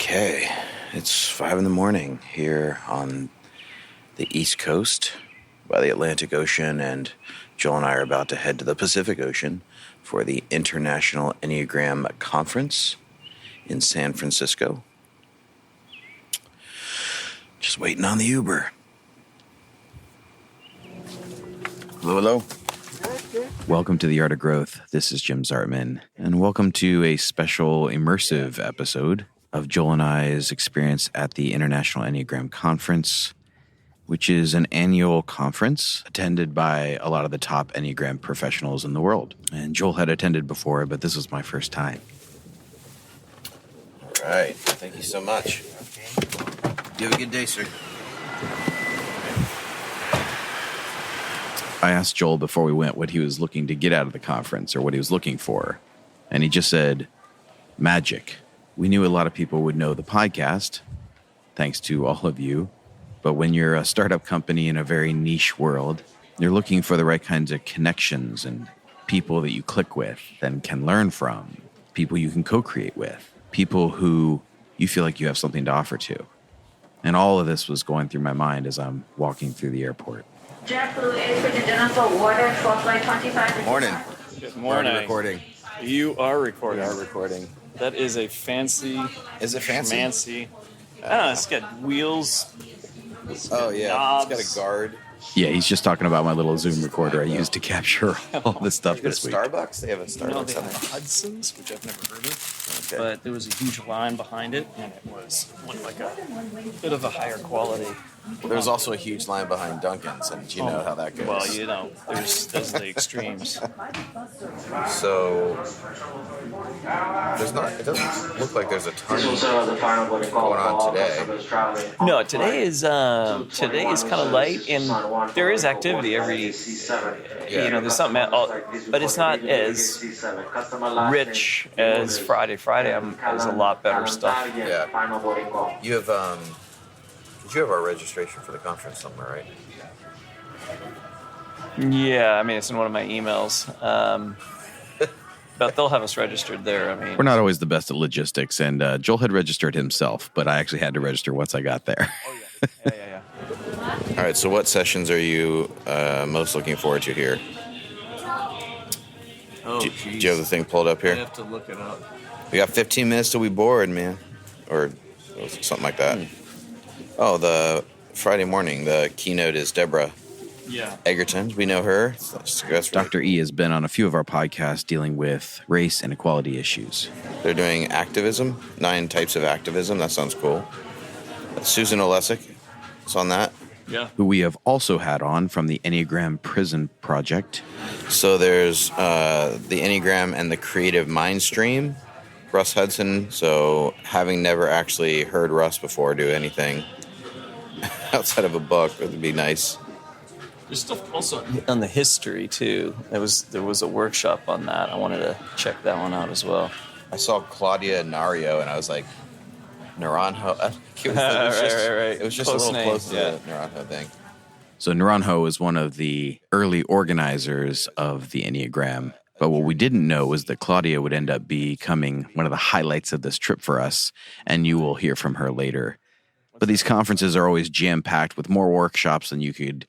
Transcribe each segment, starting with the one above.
Okay, it's 5 a.m. here on the East Coast by the Atlantic Ocean, and Joel and I are about to head to the Pacific Ocean for the International Enneagram Conference in San Francisco. Just waiting on the Uber. Hello. Welcome to The Art of Growth. This is Jim Zartman, and welcome to a special immersive episode of Joel and I's experience at the International Enneagram Conference, which is an annual conference attended by a lot of the top Enneagram professionals in the world. And Joel had attended before, but this was my first time. All right. Thank you so much. Okay. You have a good day, sir. I asked Joel before we went what he was looking to get out of the conference or what he was looking for. And he just said, magic. We knew a lot of people would know the podcast, thanks to all of you. But when you're a startup company in a very niche world, you're looking for the right kinds of connections and people that you click with and can learn from, people you can co-create with, people who you feel like you have something to offer to. And all of this was going through my mind as I'm walking through the airport. Morning. Good morning. Recording. You are recording. We are recording. That is a fancy. Is it fancy? Fancy. I don't know. It's got wheels. Oh, yeah. Knobs. It's got a guard. Yeah, he's just talking about my little Zoom recorder I used to capture all this stuff Go to this week. Starbucks? They have a No, Starbucks they on have there. Hudson's, which I've never heard of. Okay. But there was a huge line behind it, and it looked like a bit of a higher quality. Well, there's also a huge line behind Dunkin's, and you know how that goes. Well, those are the extremes. So, it doesn't look like there's a ton going on today. No, today is kind of light, and there is activity every. There's something, but it's not as rich as Friday. Friday has a lot better stuff. Yeah. You have Did you have our registration for the conference somewhere, right? Yeah, I mean, it's in one of my emails. But they'll have us registered there. I mean, We're not always the best at logistics, and Joel had registered himself, but I actually had to register once I got there. Oh, yeah. All right, so what sessions are you most looking forward to here? Oh, Do you have the thing pulled up I here? have to look it up. We got 15 minutes till we board, man. Or something like that. Oh, the Friday morning, the keynote is Deborah Egerton. We know her. That's Dr. E has been on a few of our podcasts dealing with race and equality issues. They're doing activism, 9 types of activism. That sounds cool. Susan Olesic is on that. Yeah. Who we have also had on from the Enneagram Prison Project. So there's the Enneagram and the Creative Mind Stream. Russ Hudson. So having never actually heard Russ before do anything outside of a book would be nice. There's stuff also on the history too. There was a workshop on that. I wanted to check that one out as well. I saw Claudia Nario and I was like, Naranjo. Right. It was just Close a little name, close to yeah. the Naranjo thing. So Naranjo is one of the early organizers of the Enneagram. But what we didn't know was that Claudia would end up becoming one of the highlights of this trip for us, and you will hear from her later. But these conferences are always jam-packed with more workshops than you could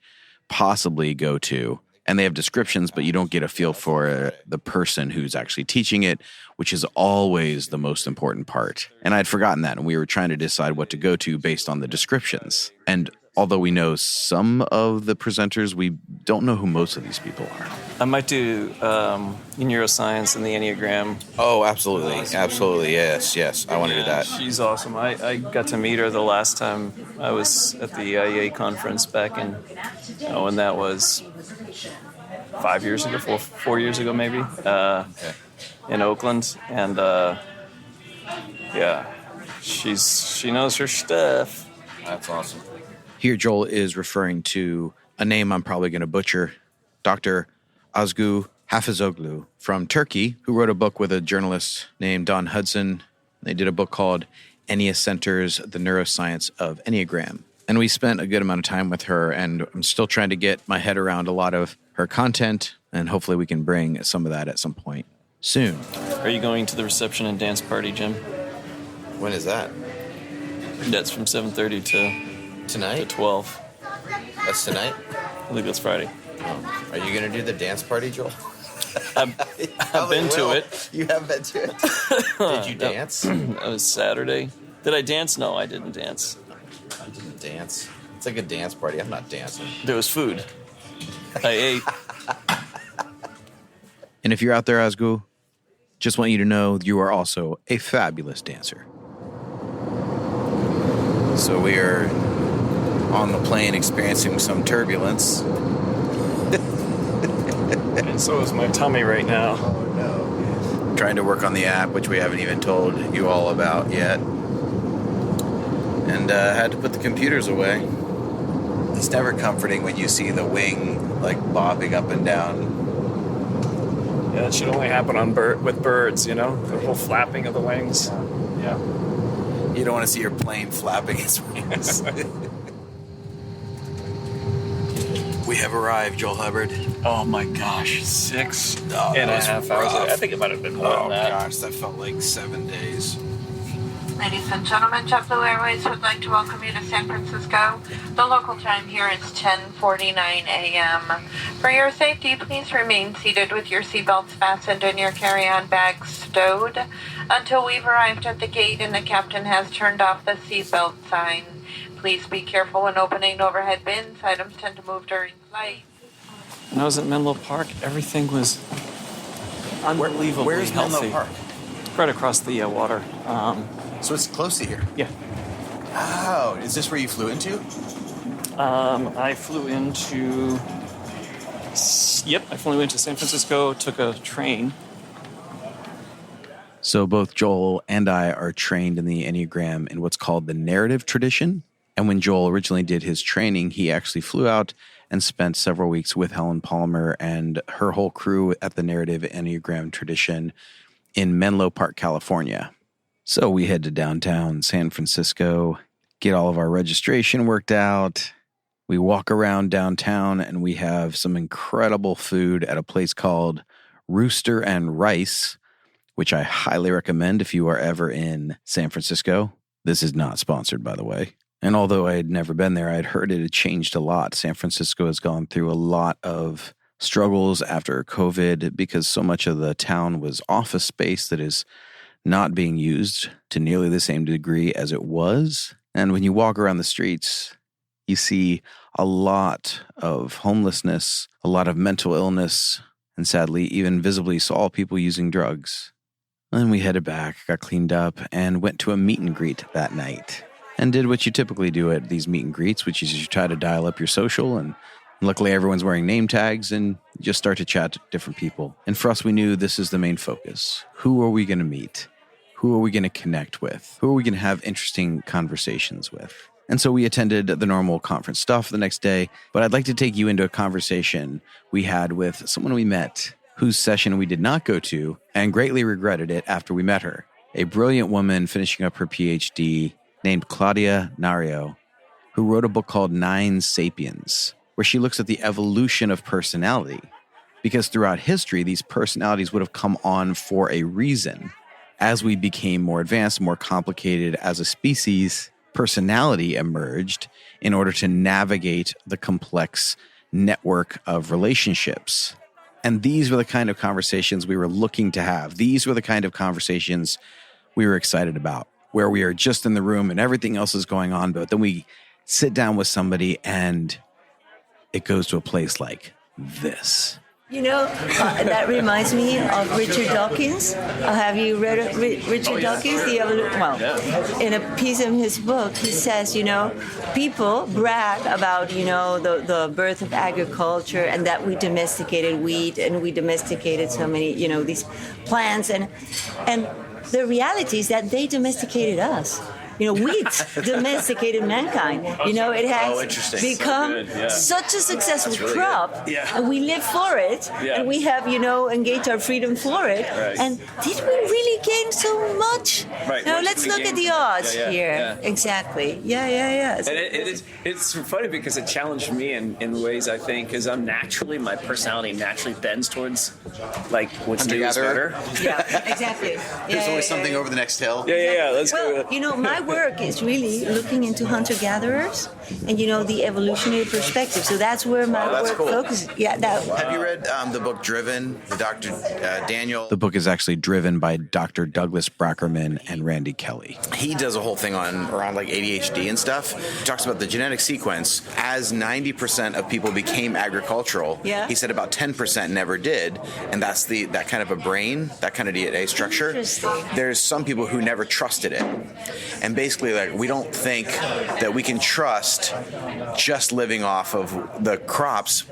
possibly go to. And they have descriptions, but you don't get a feel for the person who's actually teaching it, which is always the most important part. And I'd forgotten that, and we were trying to decide what to go to based on the descriptions. And although we know some of the presenters, we don't know who most of these people are. I might do neuroscience and the Enneagram. Oh, absolutely. Absolutely. Yes. I want to do that. She's awesome. I got to meet her the last time I was at the IEA conference back in, when that was 5 years ago, 4 years ago maybe, in Oakland. And she knows her stuff. That's awesome. Here, Joel is referring to a name I'm probably going to butcher, Dr. Özgü Hafizoglu from Turkey, who wrote a book with a journalist named Don Hudson. They did a book called Ennea Centers, The Neuroscience of Enneagram. And we spent a good amount of time with her, and I'm still trying to get my head around a lot of her content, and hopefully we can bring some of that at some point soon. Are you going to the reception and dance party, Jim? When is that? That's from 7:30 to Tonight? 12. That's tonight? I think that's Friday. Are you going to do the dance party, Joel? I've been to it. You have been to it. Did you dance? That was Saturday. Did I dance? No, I didn't dance. I didn't dance. It's like a dance party. I'm not dancing. There was food. I ate. And if you're out there, Asgu, just want you to know you are also a fabulous dancer. So we are on the plane experiencing some turbulence. And so is my tummy right now. Oh, no. Trying to work on the app, which we haven't even told you all about yet. And had to put the computers away. It's never comforting when you see the wing like bobbing up and down. Yeah, it should only happen on with birds, you know? The whole flapping of the wings. Yeah. You don't want to see your plane flapping its wings. We have arrived, Joel Hubbard. Oh my gosh, 6 Oh, and a was half hours. rough. I think it might have been more than that. Gosh, that felt like 7 days. Ladies and gentlemen, JetBlue Airways would like to welcome you to San Francisco. The local time here is 10:49 a.m. For your safety, please remain seated with your seatbelts fastened and your carry-on bags stowed until we've arrived at the gate and the captain has turned off the seatbelt sign. Please be careful when opening overhead bins. Items tend to move during flight. When I was at Menlo Park, everything was unbelievably Where's healthy. Menlo Park? Right across the water. So it's close to here. Yeah. Oh, is this where you flew into? I flew into... Yep, I flew into San Francisco, took a train. So both Joel and I are trained in the Enneagram in what's called the narrative tradition. And when Joel originally did his training, he actually flew out and spent several weeks with Helen Palmer and her whole crew at the narrative Enneagram tradition in Menlo Park, California. So we head to downtown San Francisco, get all of our registration worked out. We walk around downtown and we have some incredible food at a place called Rooster and Rice, which I highly recommend if you are ever in San Francisco. This is not sponsored, by the way. And although I had never been there, I'd heard it had changed a lot. San Francisco has gone through a lot of struggles after COVID because so much of the town was office space that is not being used to nearly the same degree as it was. And when you walk around the streets, you see a lot of homelessness, a lot of mental illness, and sadly, even visibly saw people using drugs. Then we headed back, got cleaned up, and went to a meet and greet that night. And did what you typically do at these meet and greets, which is you try to dial up your social, and luckily everyone's wearing name tags, and you just start to chat to different people. And for us, we knew this is the main focus. Who are we going to meet? Who are we going to connect with? Who are we going to have interesting conversations with? And so we attended the normal conference stuff the next day, but I'd like to take you into a conversation we had with someone we met whose session we did not go to and greatly regretted it after we met her. A brilliant woman finishing up her PhD named Claudia Nario, who wrote a book called Nine Sapiens, where she looks at the evolution of personality. Because throughout history, these personalities would have come on for a reason. As we became more advanced, more complicated as a species, personality emerged in order to navigate the complex network of relationships. And these were the kind of conversations we were looking to have. These were the kind of conversations we were excited about, where we are just in the room and everything else is going on, but then we sit down with somebody and it goes to a place like this. You know, that reminds me of Richard Dawkins. Have you read Richard Dawkins? Well, in a piece of his book, he says, you know, people brag about, you know, the birth of agriculture and that we domesticated wheat and we domesticated so many, you know, these plants. And the reality is that they domesticated us. You know, wheat domesticated mankind. You know, it has become such a successful crop, and we live for it, and we have, you know, engaged our freedom for it. And did we really gain so much? Now, let's look at the odds here. Exactly. Yeah. And it's funny because it challenged me in ways, I think, because my personality naturally bends towards, like, what's new is better. Yeah, exactly. There's always something over the next hill. Yeah. Let's well, go. You know, my work is really looking into hunter-gatherers and, the evolutionary perspective. So that's where my work focuses. Yeah. Have you read the book Driven, the Dr. Daniel? The book is actually driven by Dr. Douglas Brackerman and Randy Kelly. He does a whole thing around like ADHD and stuff. He talks about the genetic sequence. As 90% of people became agricultural, he said about 10% never did, and that's that kind of a brain, that kind of DNA structure. There's some people who never trusted it, and basically, like, we don't think that we can trust just living off of the crops,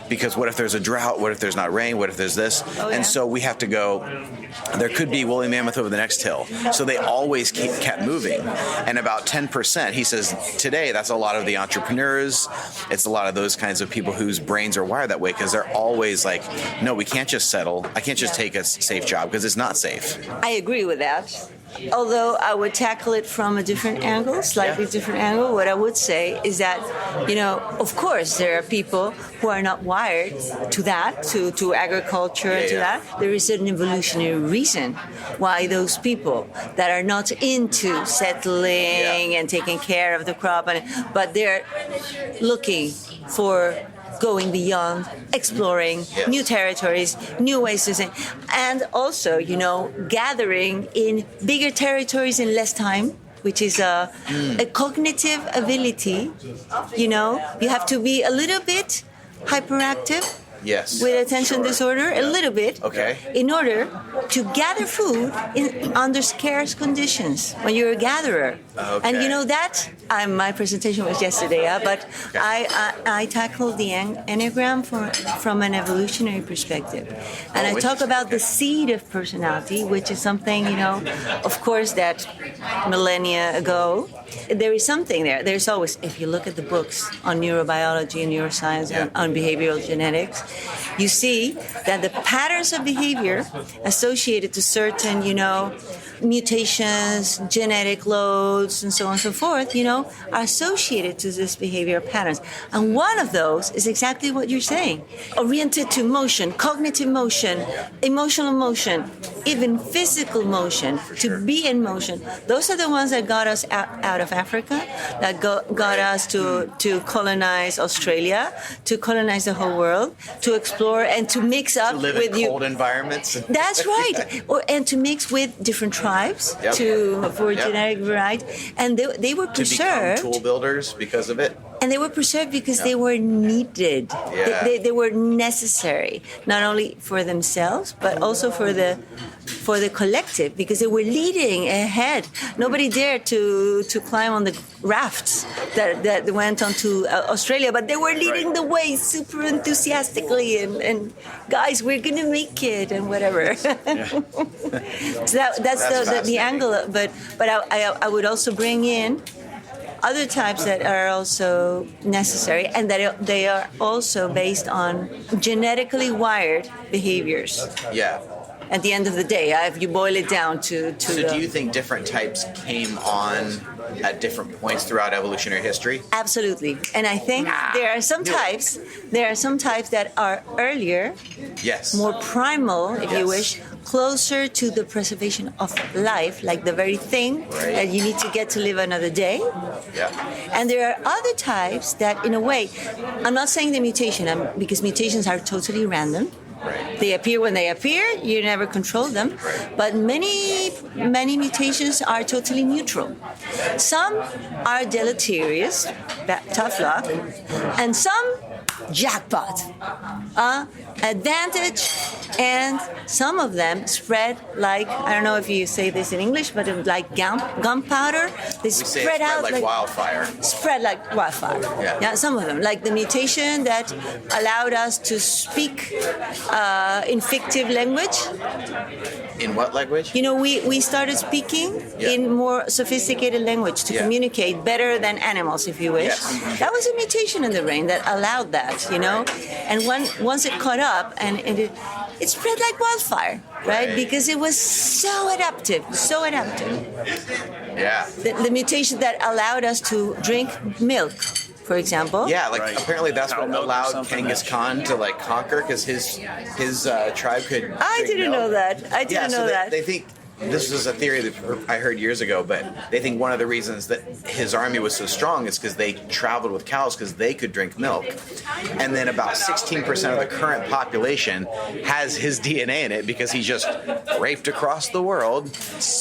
because what if there's a drought? What if there's not rain? What if there's this? And so we have to go. There could be woolly mammoth over the next hill. So they always kept moving, and about 10%. He says today that's a lot of the entrepreneurs. It's a lot of those kinds of people whose brains are wired that way, because they're always like, no, we can't just settle. I can't just take a safe job because it's not safe. I agree with that. Although I would tackle it from a different angle, slightly different angle. What I would say is that, of course, there are people who are not wired to that, to agriculture, that. There is an evolutionary reason why those people that are not into settling and taking care of the crop, but they're looking for going beyond, exploring new territories, new ways to say, and also, gathering in bigger territories in less time, which is a cognitive ability. You have to be a little bit hyperactive. Yes. With attention disorder, a little bit. Okay. In order to gather food under scarce conditions when you're a gatherer. Okay. And that, my presentation was yesterday, but I tackled the Enneagram from an evolutionary perspective. And I talk about the seed of personality, which is something, of course, that millennia ago, there is something there. There's always, if you look at the books on neurobiology and neuroscience and on behavioral genetics, you see that the patterns of behavior associated to certain, mutations, genetic loads, and so on and so forth, are associated to this behavior patterns. And one of those is exactly what you're saying. Oriented to motion, cognitive motion, emotional motion, even physical motion, to be in motion. Those are the ones that got us out of Africa, that got us to colonize Australia, to colonize the whole world, to explore and to mix up to live with in cold environments. That's right. And to mix with different tribes for genetic variety. And they were preserved. To become tool builders because of it. And they were preserved because they were needed. Yeah. They were necessary, not only for themselves, but also for the collective, because they were leading ahead. Nobody dared to climb on the rafts that went onto Australia, but they were leading the way super enthusiastically. And guys, we're going to make it and whatever. So that's the angle. But I would also bring in other types that are also necessary, and that they are also based on genetically wired behaviors. Yeah. At the end of the day, if you boil it down to So do you think different types came on at different points throughout evolutionary history? Absolutely. And I think there are some types that are earlier, more primal, if you wish, closer to the preservation of life, like the very thing that you need to get to live another day. Yeah. And there are other types that, in a way, I'm not saying the mutation, because mutations are totally random. Right. They appear when they appear. You never control them. Right. But many mutations are totally neutral. Some are deleterious, tough luck, and some jackpot, advantage, and some of them spread like, I don't know if you say this in English, but like gunpowder. They spread out like wildfire. Spread like wildfire. Yeah, some of them, like the mutation that allowed us to speak in fictive language. In what language? We started speaking in more sophisticated language to communicate better than animals, if you wish. Yes. That was a mutation in the brain that allowed that, And once it caught up, and it spread like wildfire, right? Because it was so adaptive. Yeah. The mutation that allowed us to drink milk, for example. Yeah, apparently that's what allowed Genghis Khan to conquer, because his tribe could. I didn't know that. They think this is a theory that I heard years ago, but they think one of the reasons that his army was so strong is because they traveled with cows because they could drink milk. And then about 16% of the current population has his DNA in it because he just raped across the world.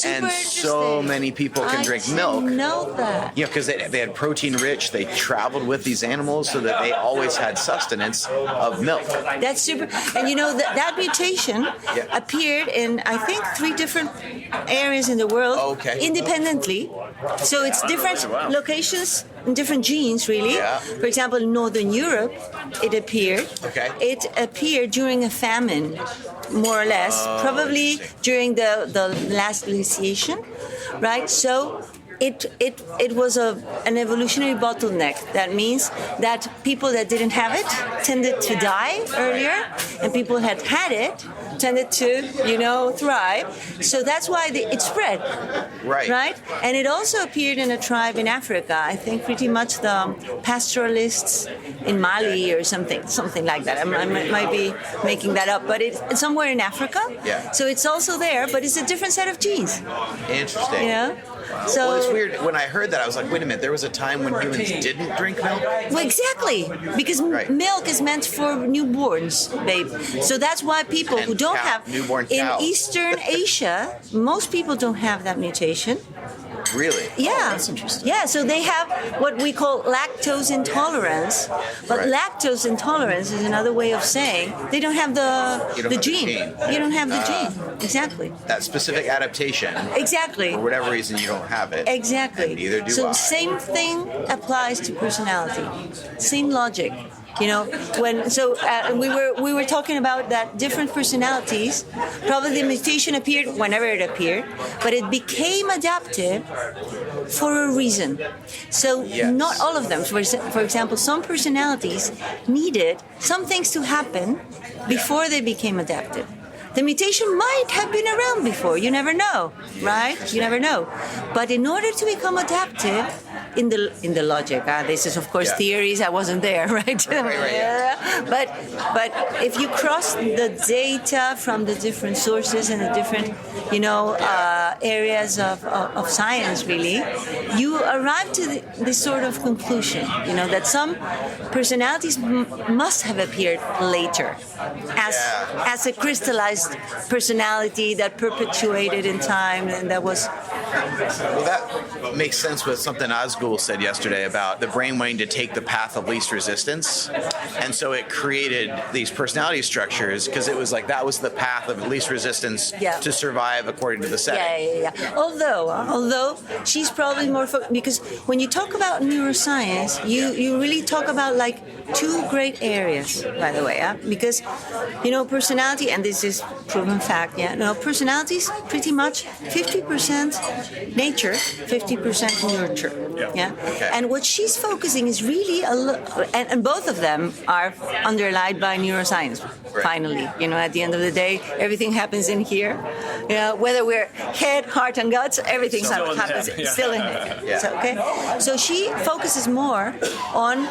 And so many people can drink milk. I know that. You know, because they had protein rich, they traveled with these animals so that they always had sustenance of milk. That's super. And you know, that mutation appeared in, I think, 3 different areas in the world independently. So it's different locations and different genes, really. Yeah. For example, in Northern Europe, it appeared. Okay. It appeared during a famine, more or less, probably during the last glaciation, right? So it was an evolutionary bottleneck. That means that people that didn't have it tended to die earlier, and people that had it tended to, thrive. So that's why it spread. Right? And it also appeared in a tribe in Africa. I think pretty much the pastoralists in Mali or something like that. I might be making that up, but it's somewhere in Africa. Yeah. So it's also there, but it's a different set of genes. Interesting. So well, it's weird. When I heard that, I was like, wait a minute, there was a time when humans didn't drink milk? Well, exactly. Because milk is meant for newborns, babe. So that's why people who don't have... Newborn in cows. Eastern Asia, most people don't have that mutation. Really? Yeah. Oh, that's interesting. Yeah, so they have what we call lactose intolerance. But lactose intolerance is another way of saying they don't have the gene. You don't have the gene. Exactly. That specific adaptation. Exactly. For whatever reason, you don't have it. Exactly. And neither do so I. Same thing applies to personality. Same logic. We were talking about that different personalities. Probably the mutation appeared whenever it appeared, but it became adaptive for a reason. So not all of them. For example, some personalities needed some things to happen before they became adaptive. The mutation might have been around before. You never know, right? You never know. But in order to become adaptive, in the logic, this is of course theories. I wasn't there, right? But if you cross the data from the different sources and the different, areas of science, really, you arrive to this sort of conclusion, that some personalities must have appeared later as a crystallized personality that perpetuated in time, and that was... Well, that makes sense with something Osgood said yesterday about the brain wanting to take the path of least resistance. And so it created these personality structures because it was like that was the path of least resistance to survive according to the setting. Yeah. Although she's probably more... because when you talk about neuroscience, you really talk about like 2 great areas, by the way. Because, personality, and this is proven fact, personality is pretty much 50% nature, 50% nurture. Okay. And what she's focusing is really and both of them are underlined by neuroscience. Finally, at the end of the day, everything happens in here. Whether we're head, heart, and guts, everything happens still in it. So she focuses more on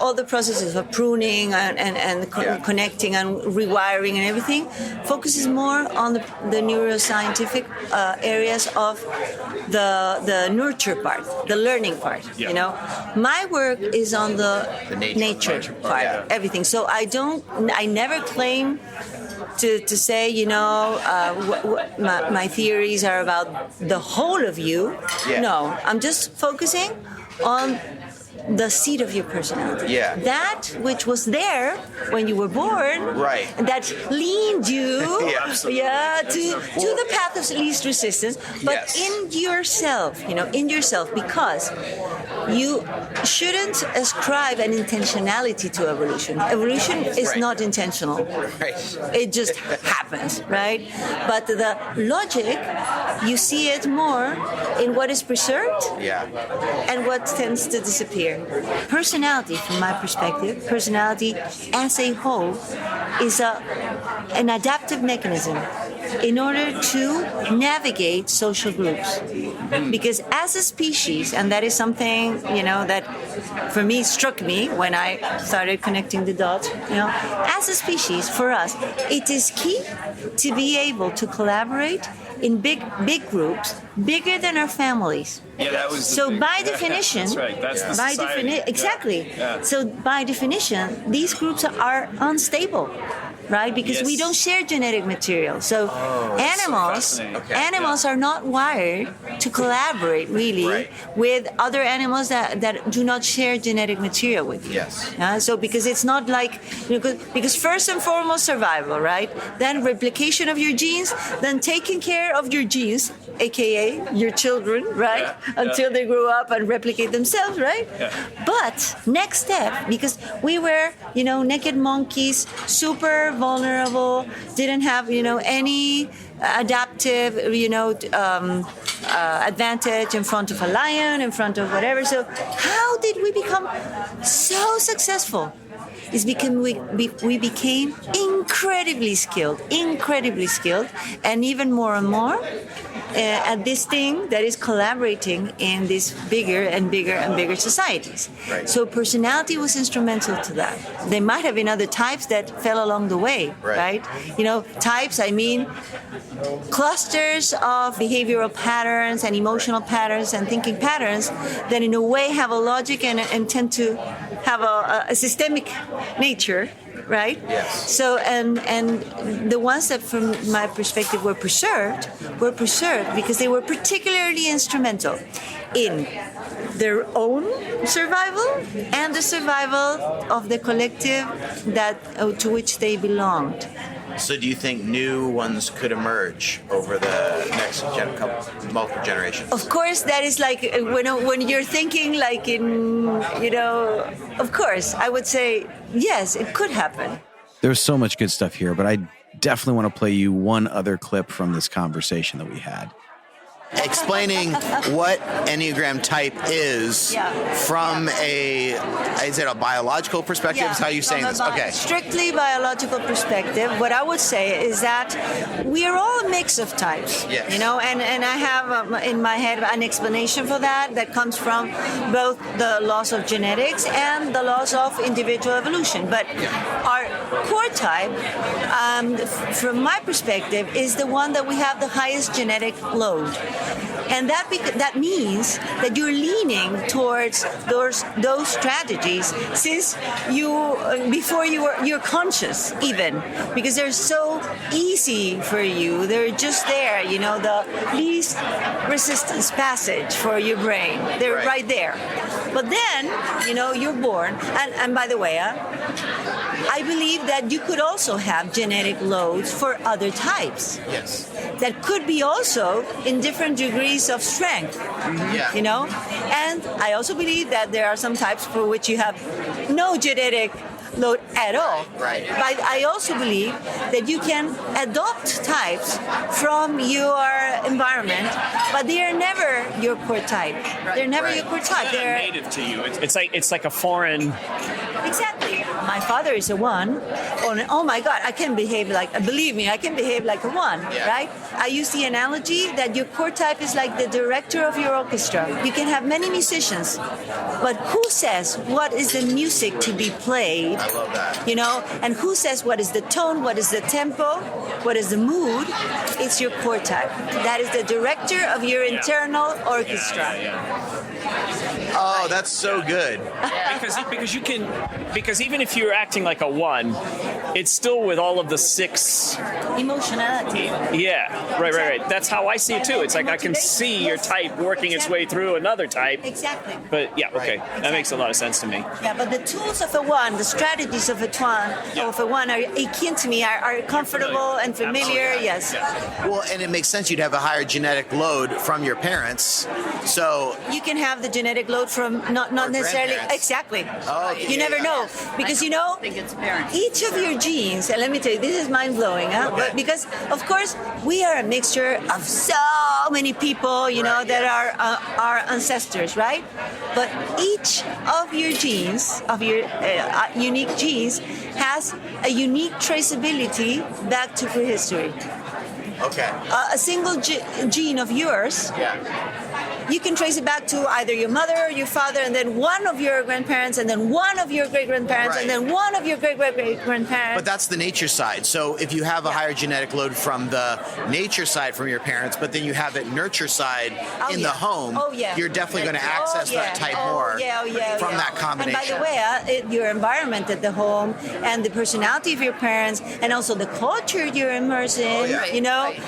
all the processes of pruning and connecting and rewiring and everything. Focuses more on the neuroscientific areas of the nurture part, the learning part. My work is on the nature part, everything. So I never claim to say, my theories are about the whole of you. No, I'm just focusing on the seed of your personality. That which was there when you were born. That leaned you to the path of least resistance, but in yourself, because you shouldn't ascribe an intentionality to evolution. Evolution is not intentional. It just happens, right? But the logic, you see it more in what is preserved and what tends to disappear. Personality, from my perspective, personality as a whole is an adaptive mechanism in order to navigate social groups. Because as a species, and that is something, that for me struck me when I started connecting the dots, as a species, for us, it is key to be able to collaborate in big groups, bigger than our families. Yeah, that was so by definition. That's right. That's the society. Exactly. Yeah. So by definition, these groups are unstable, right? Because we don't share genetic material. So animals are not wired to collaborate really with other animals that do not share genetic material with you. Yes. So because it's not like, because first and foremost survival, right? Then replication of your genes, then taking care of your genes, aka your children, right? Until they grow up and replicate themselves, right? Yeah. But next step, because we were, naked monkeys, super vulnerable, didn't have, any adaptive, advantage in front of a lion, in front of whatever. So how did we become so successful? Is because we became incredibly skilled, and even more and more at this thing that is collaborating in these bigger and bigger societies. Right. So personality was instrumental to that. There might have been other types that fell along the way, right? Types, I mean, clusters of behavioral patterns and emotional patterns and thinking patterns that in a way have a logic and tend to have a systemic nature, right? Yes. So and the ones that from my perspective were preserved because they were particularly instrumental in their own survival and the survival of the collective to which they belonged. So do you think new ones could emerge over the next multiple generations? Of course, that is like when you're thinking like in, of course, I would say, yes, it could happen. There's so much good stuff here, but I definitely want to play you one other clip from this conversation that we had. Explaining what Enneagram type is from is it a biological perspective? Is how you saying this? Okay. Strictly biological perspective, what I would say is that we are all a mix of types. Yes. And I have in my head an explanation for that comes from both the laws of genetics and the laws of individual evolution. But our core type, from my perspective, is the one that we have the highest genetic load. And that means that you're leaning towards those strategies since before you're conscious even, because they're so easy for you. They're just there, the least resistance passage for your brain. They're right there. But then, you're born, and by the way, I believe that you could also have genetic loads for other types. Yes. That could be also in different degrees of strength. Mm-hmm. Yeah. And I also believe that there are some types for which you have no genetic load at all. Right. But I also believe that you can adopt types from your environment, but they are never your core type. They're never your core type. They're native to you. It's like a foreign. Exactly. My father is a 1. Oh my God, I can behave believe me, I can behave like a 1, right? I use the analogy that your core type is like the director of your orchestra. You can have many musicians, but who says what is the music to be played? I love that. And who says what is the tone, what is the tempo, what is the mood? It's your core type. That is the director of your internal orchestra. Oh, that's so good. Because even if you're acting like a 1, it's still with all of the 6 emotionality. Yeah, right. That's how I see it too. It's like I can see your type working its way through another type. Exactly. But that makes a lot of sense to me. Yeah, but the tools of a 1, the strategies of a 1 are akin to me, are comfortable and familiar. Yes. Well, and it makes sense you'd have a higher genetic load from your parents. So you can have the genetic load from not necessarily exactly. Oh, you never know, because each of your genes, and let me tell you, this is mind blowing, But because of course we are a mixture of so many people, that are our ancestors, right? But each of your genes, of your unique genes, has a unique traceability back to prehistory. Okay. A single gene of yours, you can trace it back to either your mother or your father, and then one of your grandparents, and then one of your great-grandparents, and then one of your great-great-great-grandparents. But that's the nature side. So if you have a higher genetic load from the nature side from your parents, but then you have it nurture side in the home, you're definitely going to access that type more from that combination. And by the way, your environment at the home and the personality of your parents and also the culture you're immersed in,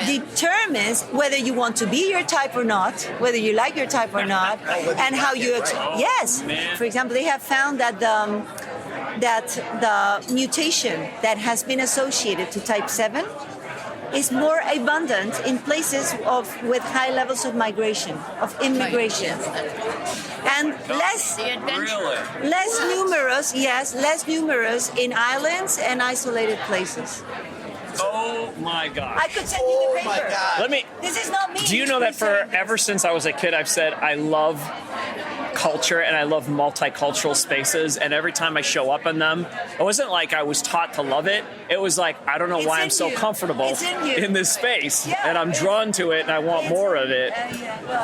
determines whether you want to be your type or not, whether you like your type or not, and how you yes. For example, they have found that the mutation that has been associated to type 7 is more abundant in places with high levels of migration, of immigration, and less numerous in islands and isolated places. Oh my God! I could send you the paper. My God. This is not me. Do you know that ever since I was a kid, I've said I love culture and I love multicultural spaces, and every time I show up in them, it wasn't like I was taught to love it. It was like, I don't know why I'm so comfortable in this space, and I'm drawn to it and I want more of it.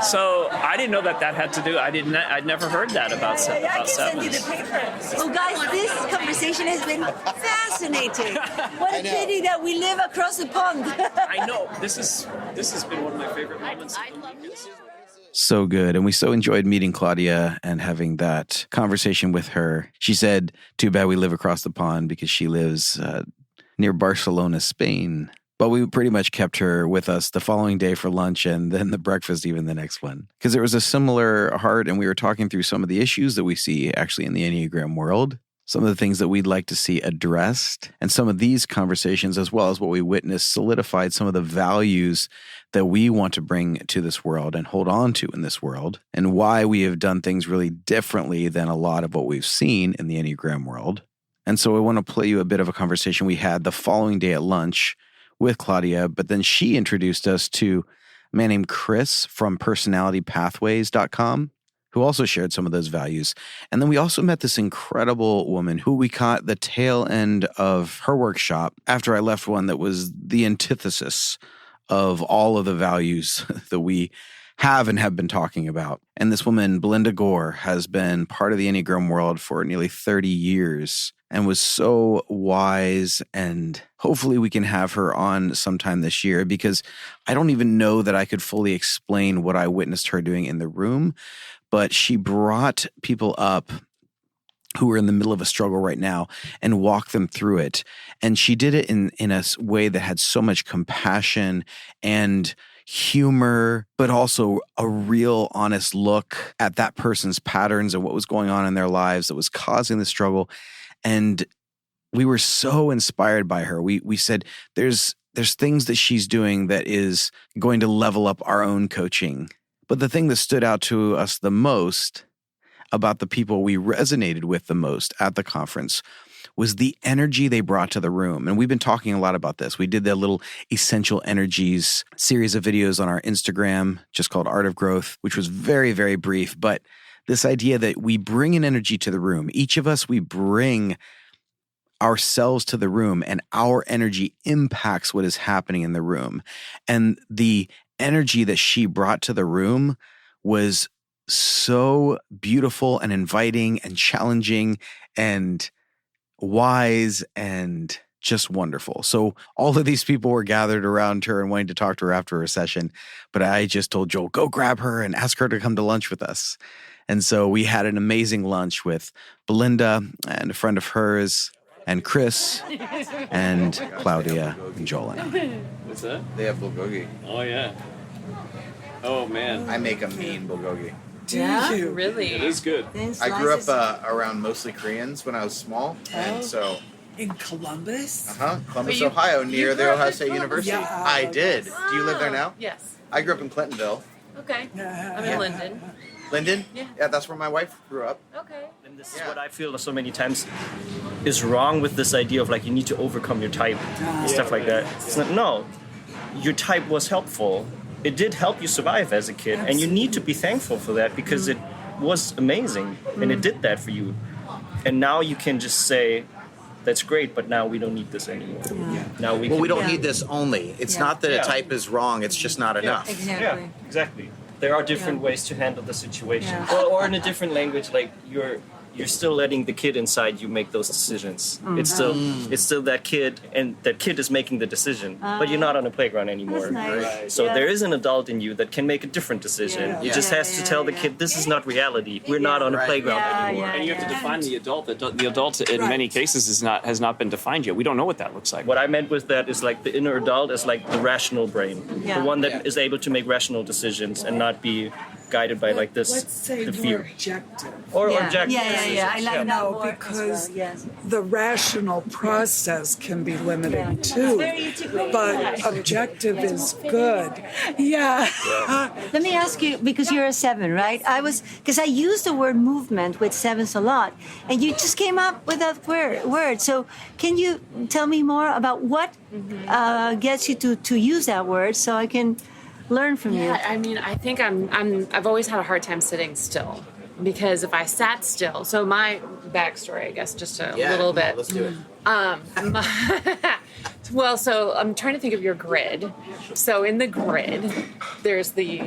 So I didn't know that had to do. I'd never heard that about sevens. I can send you the paper. Well, guys, this conversation has been fascinating. What a pity that we live across the pond. I know. This has been one of my favorite moments. So good. And we so enjoyed meeting Claudia and having that conversation with her. She said, too bad we live across the pond because she lives near Barcelona, Spain. But we pretty much kept her with us the following day for lunch and then the breakfast, even the next one. Because there was a similar heart, and we were talking through some of the issues that we see actually in the Enneagram world, some of the things that we'd like to see addressed, and some of these conversations, as well as what we witnessed, solidified some of the values that we want to bring to this world and hold on to in this world, and why we have done things really differently than a lot of what we've seen in the Enneagram world. And so I want to play you a bit of a conversation we had the following day at lunch with Claudia, but then she introduced us to a man named Chris from personalitypathways.com, who also shared some of those values. And then we also met this incredible woman who we caught the tail end of her workshop after I left one that was the antithesis of all of the values that we have and have been talking about. And this woman, Belinda Gore, has been part of the Enneagram world for nearly 30 years and was so wise. And hopefully we can have her on sometime this year, because I don't even know that I could fully explain what I witnessed her doing in the room. But she brought people up who are in the middle of a struggle right now and walked them through it. And she did it in a way that had so much compassion and humor, but also a real honest look at that person's patterns and what was going on in their lives that was causing the struggle. And we were so inspired by her. We said, there's things that she's doing that is going to level up our own coaching. But the thing that stood out to us the most about the people we resonated with the most at the conference was the energy they brought to the room. And we've been talking a lot about this. We did that little Essential Energies series of videos on our Instagram, just called Art of Growth, which was very, very brief. But this idea that we bring an energy to the room, each of us, we bring ourselves to the room, and our energy impacts what is happening in the room. And the energy that she brought to the room was so beautiful and inviting and challenging and wise and just wonderful. So all of these people were gathered around her and wanting to talk to her after her session. But I just told Joel, go grab her and ask her to come to lunch with us. And so we had an amazing lunch with Belinda and a friend of hers and Chris and Claudia and Joel and I. What's that? They have bulgogi. Oh, yeah. Oh, man. I make a mean bulgogi. Do you? Really? It is good. I grew up around mostly Koreans when I was small, and so In Columbus? Columbus, you- Ohio, near you the grew up Ohio in State Columbus? University. Yeah. I did. Do you live there now? Yes. I grew up in Clintonville. Okay. I'm in Linden. Linden? Yeah. That's where my wife grew up. Okay. And this is Yeah. what I feel so many times is wrong with this idea of like you need to overcome your type and stuff like that. It's not, no, your type was helpful. It did help you survive as a kid, and you need to be thankful for that because it was amazing and it did that for you. And now you can just say, That's great, but now we don't need this anymore. Now we Well, can, we don't need this only. It's not that a type is wrong, it's just not enough. Exactly. Yeah, exactly. There are different ways to handle the situation. Yeah. Or in a different language, like you're still letting the kid inside you make those decisions. It's still that kid, and that kid is making the decision, but you're not on a playground anymore. That's nice. Right. So Yeah. there is an adult in you that can make a different decision. Yeah. You just has to tell the kid, this is not reality. We're not on a playground anymore. And you have to define the adult. The adult, in many cases, has not been defined yet. We don't know what that looks like. What I meant with that is like the inner adult is like the rational brain, Yeah. the one that is able to make rational decisions and not be guided by like this Let's say the more fear objective. or Yeah. objective. Yeah. I like that No, more as because well, yes. the rational process can be limiting Yeah. too. Very intuitive. But objective is good. Yeah. Let me ask you, because you're a 7, right? Because I use the word movement with 7s a lot, and you just came up with that word. So can you tell me more about what gets you to use that word so I can learn from you? Yeah, I mean, I think I've always had a hard time sitting still, because if I sat still, so my backstory, I guess, just a little bit. Let's do it. Well, so I'm trying to think of your grid. So in the grid, there's the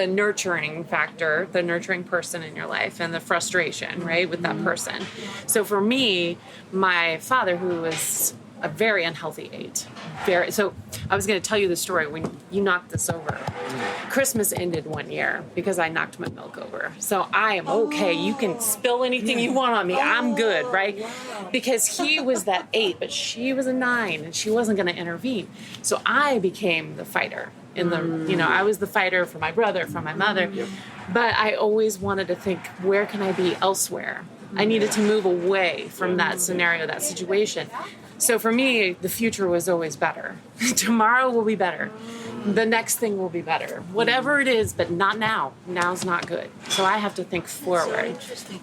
nurturing factor, the nurturing person in your life, and the frustration, right, with that person. So for me, my father, who was a very unhealthy 8. So I was going to tell you the story when you knocked this over. Christmas ended one year because I knocked my milk over. So I am okay. You can spill anything you want on me. I'm good, right? Because he was that 8, but she was a 9, and she wasn't going to intervene. So I became the fighter. I was the fighter for my brother, for my mother. But I always wanted to think, where can I be elsewhere? I needed to move away from that scenario, that situation. So for me, the future was always better. Tomorrow will be better. The next thing will be better. Whatever it is, but not now. Now's not good. So I have to think forward. Interesting.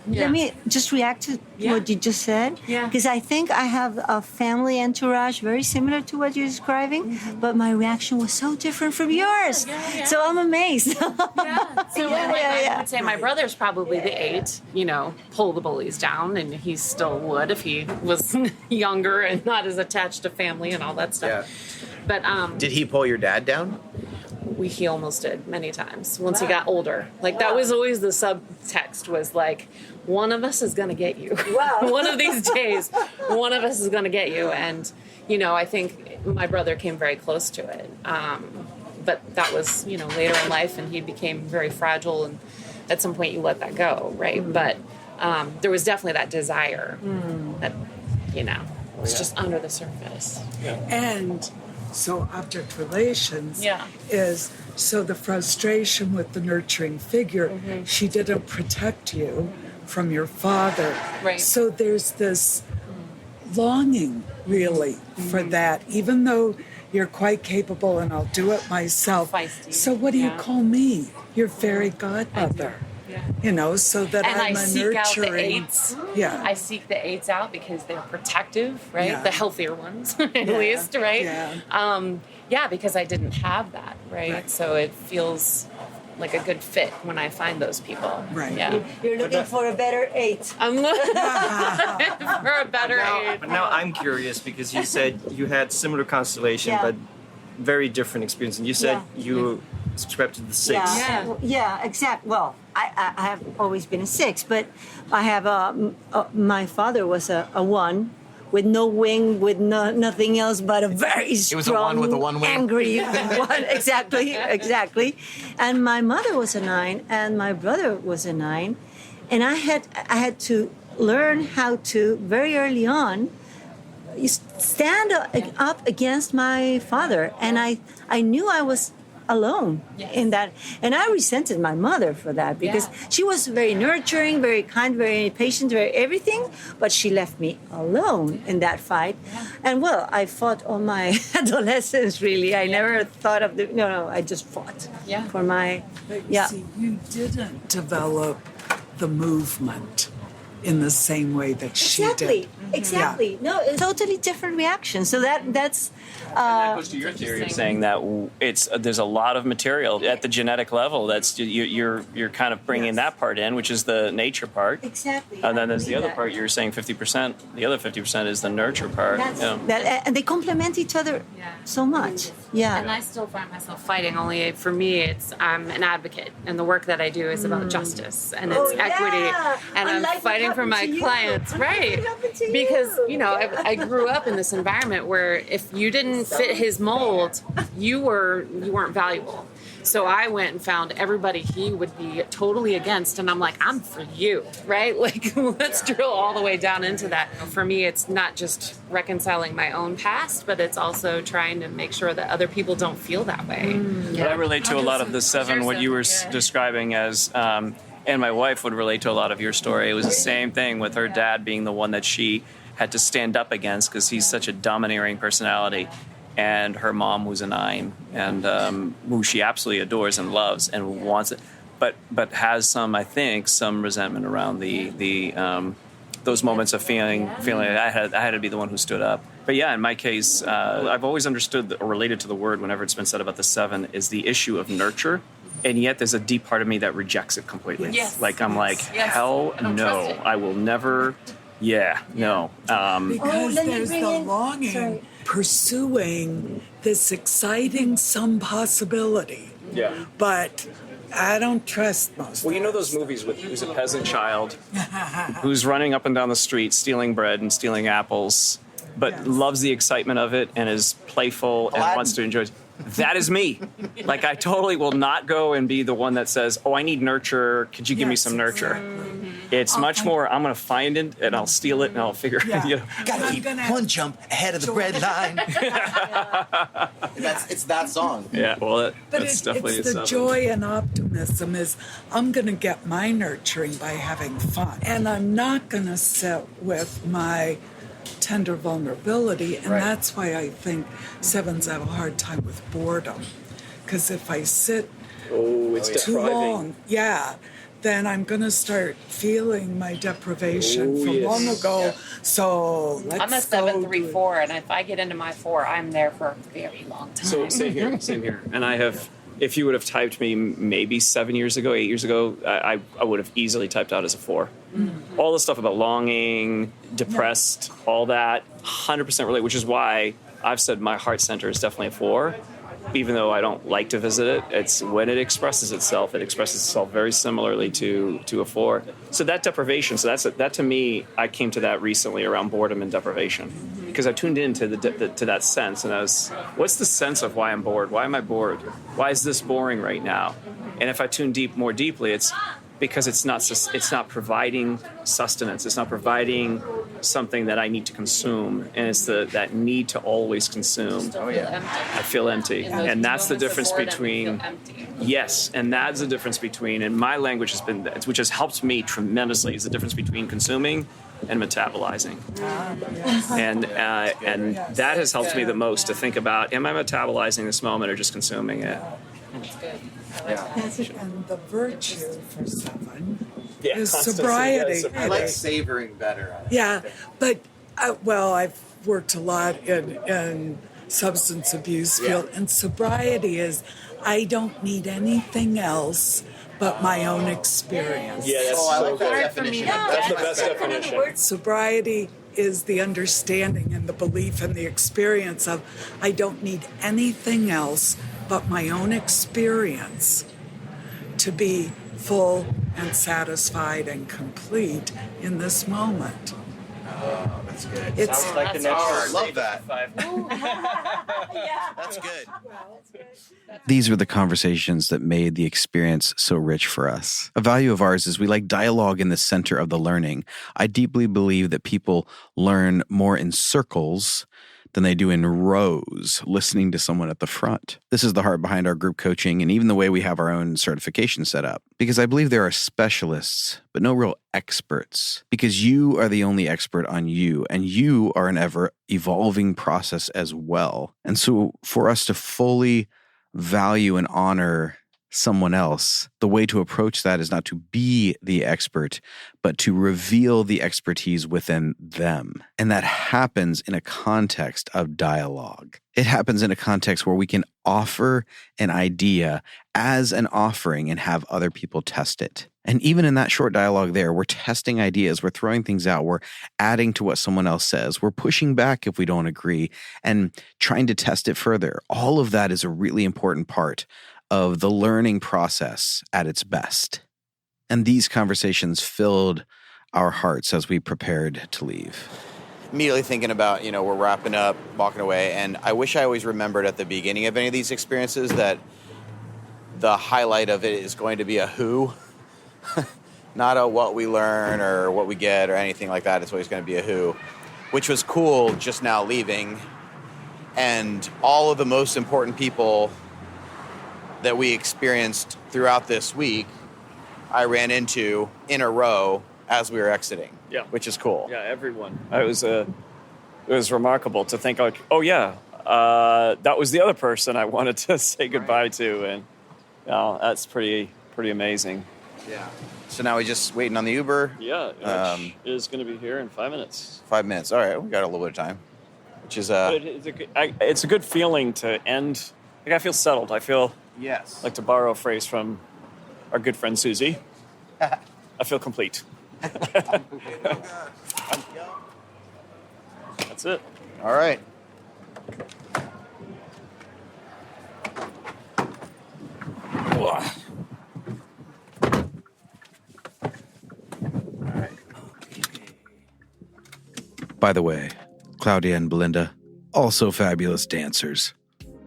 Let me just react to what you just said. Yeah. Because I think I have a family entourage very similar to what you're describing, but my reaction was so different from yours. So I'm amazed. Yeah. So I would say my brother's probably the 8, pull the bullies down, and he still would if he was younger and not as attached to family and all that stuff. But Did he pull your dad down? he almost did many times once he got older. Like that was always the subtext, was like, one of us is going to get you. Wow. One of these days, one of us is going to get you. And, I think my brother came very close to it. But that was, later in life, and he became very fragile, and at some point you let that go, right? But there was definitely that desire that, was just under the surface. And so object relations Yeah. is so the frustration with the nurturing figure, she didn't protect you from your father. Right. So there's this longing really for that, even though you're quite capable and I'll do it myself. Feisty. So what do you call me? Your fairy godmother. So that And I'm I a seek out the nurturing. 8s. Yeah. I seek the 8s out because they're protective, right? Yeah. The healthier ones, at least, right? Yeah. Because I didn't have that, right? So it feels like a good fit when I find those people. Right. Yeah. You're looking for a better 8. I'm looking for a better 8. But now I'm curious because you said you had similar constellation, Yeah. but very different experience. And you said you subscribe to the 6. Yeah, exactly. Well, I have always been a 6, but I have my father was a 1 with no wing, with nothing else but a very strong, was a 1 with a 1 wing. angry 1. Exactly. And my mother was a 9, and my brother was a 9, and I had to learn how to very early on stand up against my father, and I knew I was alone in that, and I resented my mother for that because she was very nurturing, very kind, very patient, very everything, but she left me alone in that fight. And well, I fought all my adolescence, really. I never thought of I just fought for my See, you didn't develop the movement in the same way that she did. Exactly. No, it's totally different reaction. So that's that goes to your theory of saying that there's a lot of material at the genetic level that's you're kind of bringing that part in, which is the nature part. Exactly. And then there's the other part. You're saying 50%. The other 50% is the nurture part. And they complement each other so much. Yeah. And I still find myself fighting. Only for me, I'm an advocate, and the work that I do is about justice and it's equity. And I'm fighting for my clients, right? Because I grew up in this environment where if you didn't fit his mold, you weren't valuable. So I went and found everybody he would be totally against, and I'm like, I'm for you, right? Like, let's drill all the way down into that. For me, it's not just reconciling my own past, but it's also trying to make sure that other people don't feel that way. But I relate to a lot of the 7, what you were describing as, and my wife would relate to a lot of your story. It was the same thing with her dad being the one that she had to stand up against because he's such a domineering personality. And her mom was a 9, and who she absolutely adores and loves and wants it, but has some resentment around the those moments of feeling like I had to be the one who stood up. But yeah, in my case, I've always understood or related to the word whenever it's been said about the 7 is the issue of nurture. And yet there's a deep part of me that rejects it completely. Yes. Like, I'm like, hell no, I will never, no. Because there's the longing, pursuing this exciting some possibility. Yeah. But I don't trust most. Well, you know those movies with who's a peasant child who's running up and down the street stealing bread and stealing apples, but loves the excitement of it and is playful and wants to enjoy it. That is me. Like, I totally will not go and be the one that says, I need nurture. Could you give me some nurture? It's much more, I'm going to find it and I'll steal it and I'll figure it out. Gotta keep one jump ahead of the bread line. It's that song. Yeah, well, But that's definitely it's the joy and optimism is I'm going to get my nurturing by having fun. And I'm not going to sit with my tender vulnerability. And that's why I think 7s have a hard time with boredom. Because if I sit too long, then I'm going to start feeling my deprivation from long ago. So let's I'm a 7-3-4, and if I get into my 4, I'm there for a very long time. So same here. And I have, if you would have typed me maybe 7 years ago, 8 years ago, I would have easily typed out as a 4. Mm-hmm. All the stuff about longing, depressed, all that, 100% relate, which is why I've said my heart center is definitely a 4. Even though I don't like to visit it, it's when it expresses itself very similarly to a 4. So that deprivation, that to me, I came to that recently around boredom and deprivation, because I tuned into to that sense, and I was, what's the sense of why I'm bored? Why am I bored? Why is this boring right now? And if I tune more deeply, it's because it's not providing sustenance. It's not providing something that I need to consume, and it's that need to always consume. I feel empty, and that's the difference between. Yes, and that's the difference between. And my language which has helped me tremendously, is the difference between consuming and metabolizing. And that has helped me the most to think about: am I metabolizing this moment or just consuming it? That's good. And the virtue for 7 is sobriety. I like savoring better. But I've worked a lot in substance abuse field, and sobriety is I don't need anything else but my own experience. Yeah, that's I like that definition. That's the best definition. Sobriety is the understanding and the belief and the experience of I don't need anything else but my own experience to be full and satisfied and complete in this moment. Oh, that's good. It's like the next I love that. That's good. These were the conversations that made the experience so rich for us. A value of ours is we like dialogue in the center of the learning. I deeply believe that people learn more in circles than they do in rows, listening to someone at the front. This is the heart behind our group coaching and even the way we have our own certification set up. Because I believe there are specialists, but no real experts. Because you are the only expert on you, and you are an ever-evolving process as well. And so for us to fully value and honor someone else, the way to approach that is not to be the expert, but to reveal the expertise within them. And that happens in a context of dialogue. It happens in a context where we can offer an idea as an offering and have other people test it. And even in that short dialogue there, we're testing ideas, we're throwing things out, we're adding to what someone else says, we're pushing back if we don't agree, and trying to test it further. All of that is a really important part of the learning process at its best. And these conversations filled our hearts as we prepared to leave. Immediately thinking about, we're wrapping up, walking away, and I wish I always remembered at the beginning of any of these experiences that the highlight of it is going to be a who, not a what we learn or what we get or anything like that. It's always going to be a who, which was cool just now leaving. And all of the most important people that we experienced throughout this week, I ran into in a row as we were exiting, which is cool. Yeah, everyone. It was remarkable to think like, oh yeah, that was the other person I wanted to say goodbye to, and that's pretty amazing. Yeah. So now we just waiting on the Uber. Yeah, which is going to be here in 5 minutes. 5 minutes. All right, we got a little bit of time, which is it's a good feeling to end. Like I feel settled. I feel like, to borrow a phrase from our good friend Susie, I feel complete. That's it. All right. By the way, Claudia and Belinda, also fabulous dancers.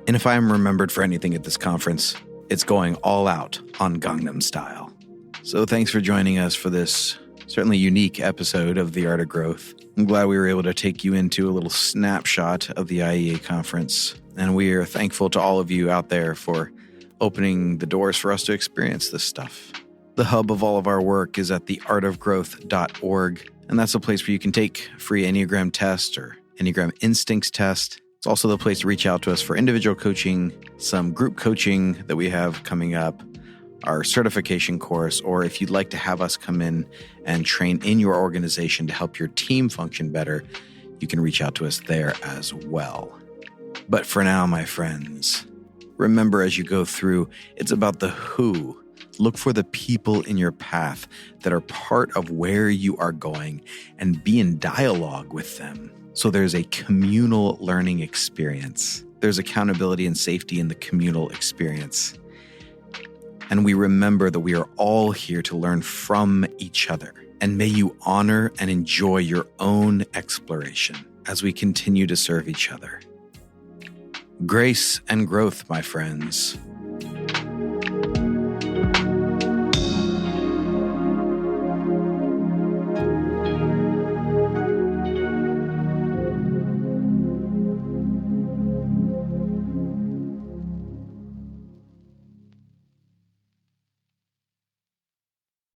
And if I am remembered for anything at this conference, it's going all out on Gangnam Style. So thanks for joining us for this certainly unique episode of The Art of Growth. I'm glad we were able to take you into a little snapshot of the IEA conference. And we are thankful to all of you out there for opening the doors for us to experience this stuff. The hub of all of our work is at theartofgrowth.org. And that's a place where you can take free Enneagram test or Enneagram Instincts test. It's also the place to reach out to us for individual coaching, some group coaching that we have coming up, our certification course, or if you'd like to have us come in and train in your organization to help your team function better, you can reach out to us there as well. But for now, my friends, remember as you go through, it's about the who. Look for the people in your path that are part of where you are going and be in dialogue with them. So there's a communal learning experience. There's accountability and safety in the communal experience. And we remember that we are all here to learn from each other. And may you honor and enjoy your own exploration as we continue to serve each other. Grace and growth, my friends.